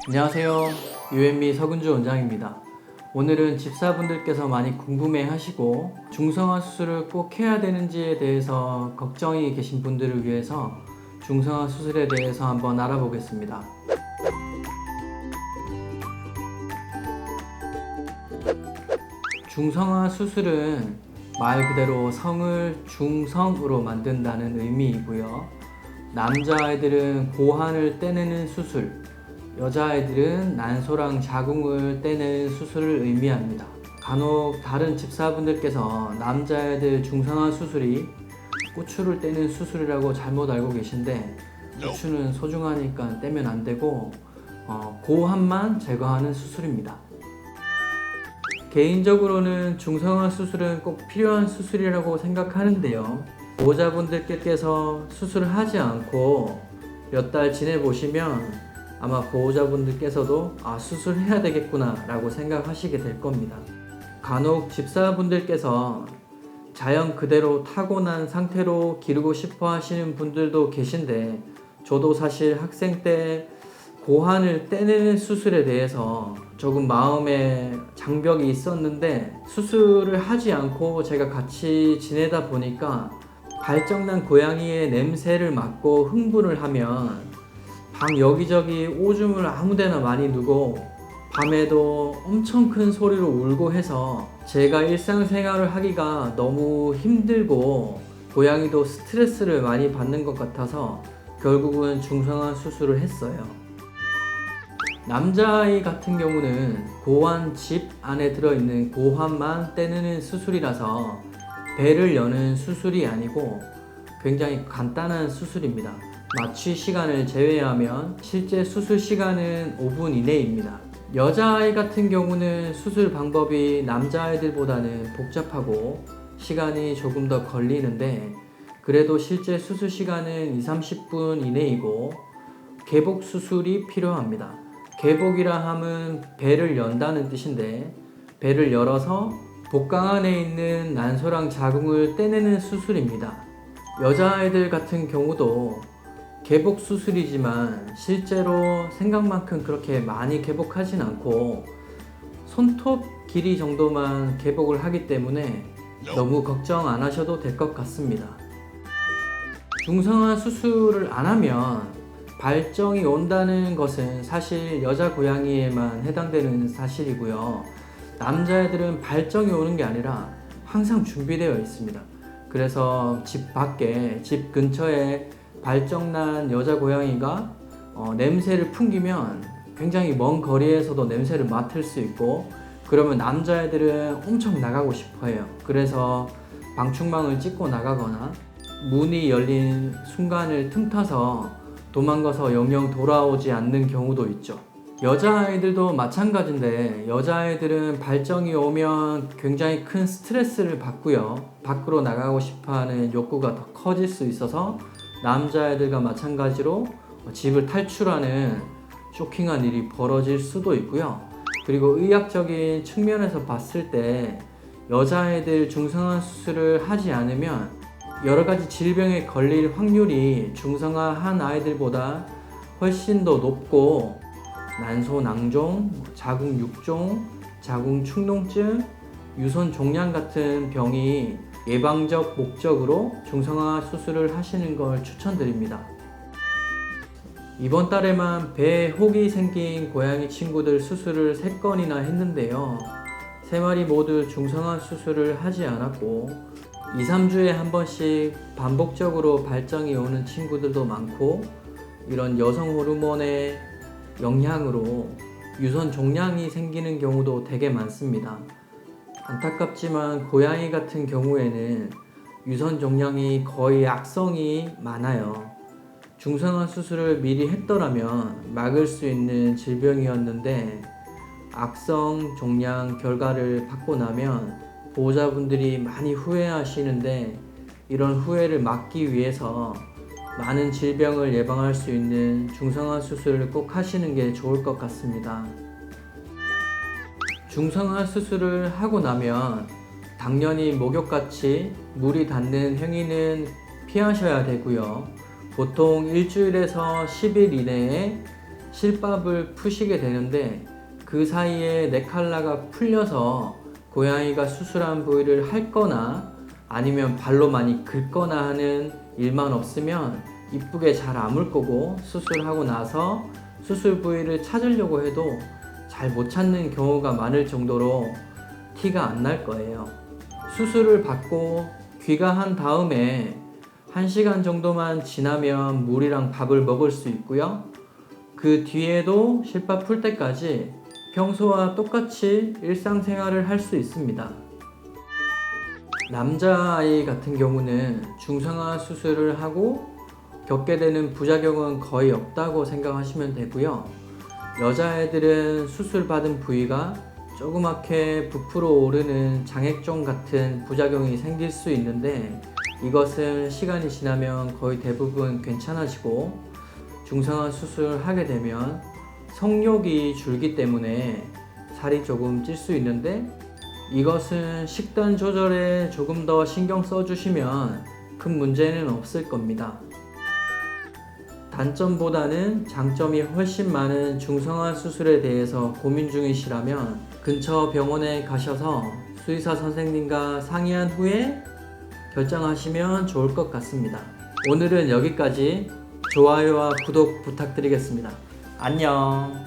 안녕하세요. 유앤미 서근주 원장입니다. 오늘은 집사분들께서 많이 궁금해 하시고 중성화 수술을 꼭 해야 되는지에 대해서 걱정이 계신 분들을 위해서 중성화 수술에 대해서 한번 알아보겠습니다. 중성화 수술은 말 그대로 성을 중성으로 만든다는 의미이고요. 남자아이들은 고환을 떼내는 수술, 여자아이들은 난소랑 자궁을 떼내는 수술을 의미합니다. 간혹 다른 집사분들께서 남자아이들 중성화 수술이 고추를 떼는 수술이라고 잘못 알고 계신데, 고추는 소중하니까 떼면 안 되고 고환만 제거하는 수술입니다. 개인적으로는 중성화 수술은 꼭 필요한 수술이라고 생각하는데요. 보호자분들께서 수술을 하지 않고 몇 달 지내보시면 아마 보호자분들께서도 수술해야 되겠구나 라고 생각하시게 될 겁니다. 간혹 집사분들께서 자연 그대로 타고난 상태로 기르고 싶어 하시는 분들도 계신데, 저도 사실 학생 때 고환을 떼내는 수술에 대해서 조금 마음에 장벽이 있었는데, 수술을 하지 않고 제가 같이 지내다 보니까 발정난 고양이의 냄새를 맡고 흥분을 하면 방 여기저기 오줌을 아무데나 많이 누고 밤에도 엄청 큰 소리로 울고 해서 제가 일상생활을 하기가 너무 힘들고 고양이도 스트레스를 많이 받는 것 같아서 결국은 중성화 수술을 했어요. 남자아이 같은 경우는 고환 집 안에 들어있는 고환만 떼내는 수술이라서 배를 여는 수술이 아니고 굉장히 간단한 수술입니다. 마취 시간을 제외하면 실제 수술 시간은 5분 이내입니다. 여자아이 같은 경우는 수술 방법이 남자아이들보다는 복잡하고 시간이 조금 더 걸리는데, 그래도 실제 수술 시간은 20-30분 이내이고 개복 수술이 필요합니다. 개복이라 함은 배를 연다는 뜻인데, 배를 열어서 복강 안에 있는 난소랑 자궁을 떼내는 수술입니다. 여자아이들 같은 경우도 개복 수술이지만 실제로 생각만큼 그렇게 많이 개복하진 않고 손톱 길이 정도만 개복을 하기 때문에 너무 걱정 안 하셔도 될 것 같습니다. 중성화 수술을 안 하면 발정이 온다는 것은 사실 여자 고양이에만 해당되는 사실이고요. 남자애들은 발정이 오는 게 아니라 항상 준비되어 있습니다. 그래서 집 밖에, 집 근처에 발정난 여자 고양이가 냄새를 풍기면 굉장히 먼 거리에서도 냄새를 맡을 수 있고, 그러면 남자애들은 엄청 나가고 싶어 해요. 그래서 방충망을 찢고 나가거나 문이 열린 순간을 틈타서 도망가서 영영 돌아오지 않는 경우도 있죠. 여자아이들도 마찬가지인데, 여자아이들은 발정이 오면 굉장히 큰 스트레스를 받고요. 밖으로 나가고 싶어하는 욕구가 더 커질 수 있어서 남자아이들과 마찬가지로 집을 탈출하는 쇼킹한 일이 벌어질 수도 있고요. 그리고 의학적인 측면에서 봤을 때 여자아이들 중성화 수술을 하지 않으면 여러 가지 질병에 걸릴 확률이 중성화한 아이들보다 훨씬 더 높고, 난소 낭종, 자궁 육종, 자궁 축농증, 유선 종양 같은 병이 예방적 목적으로 중성화 수술을 하시는 걸 추천드립니다. 이번 달에만 배에 혹이 생긴 고양이 친구들 수술을 3건이나 했는데요. 3마리 모두 중성화 수술을 하지 않았고 2-3주에 한 번씩 반복적으로 발정이 오는 친구들도 많고, 이런 여성 호르몬의 영향으로 유선 종양이 생기는 경우도 되게 많습니다. 안타깝지만 고양이 같은 경우에는 유선 종양이 거의 악성이 많아요. 중성화 수술을 미리 했더라면 막을 수 있는 질병이었는데, 악성 종양 결과를 받고 나면 보호자분들이 많이 후회하시는데, 이런 후회를 막기 위해서 많은 질병을 예방할 수 있는 중성화 수술을 꼭 하시는 게 좋을 것 같습니다. 중성화 수술을 하고 나면 당연히 목욕같이 물이 닿는 행위는 피하셔야 되고요. 보통 일주일에서 10일 이내에 실밥을 푸시게 되는데 그 사이에 네칼라가 풀려서 고양이가 수술한 부위를 핥거나 아니면 발로 많이 긁거나 하는 일만 없으면 이쁘게 잘 아물 거고, 수술하고 나서 수술 부위를 찾으려고 해도 잘 못 찾는 경우가 많을 정도로 티가 안 날 거예요. 수술을 받고 귀가한 다음에 1시간 정도만 지나면 물이랑 밥을 먹을 수 있고요. 그 뒤에도 실밥 풀 때까지 평소와 똑같이 일상생활을 할 수 있습니다. 남자아이 같은 경우는 중성화 수술을 하고 겪게 되는 부작용은 거의 없다고 생각하시면 되고요. 여자애들은 수술 받은 부위가 조그맣게 부풀어 오르는 장액종 같은 부작용이 생길 수 있는데, 이것은 시간이 지나면 거의 대부분 괜찮아지고, 중성화 수술을 하게 되면 성욕이 줄기 때문에 살이 조금 찔 수 있는데, 이것은 식단 조절에 조금 더 신경 써주시면 큰 문제는 없을 겁니다. 단점보다는 장점이 훨씬 많은 중성화 수술에 대해서 고민 중이시라면 근처 병원에 가셔서 수의사 선생님과 상의한 후에 결정하시면 좋을 것 같습니다. 오늘은 여기까지. 좋아요와 구독 부탁드리겠습니다. 안녕.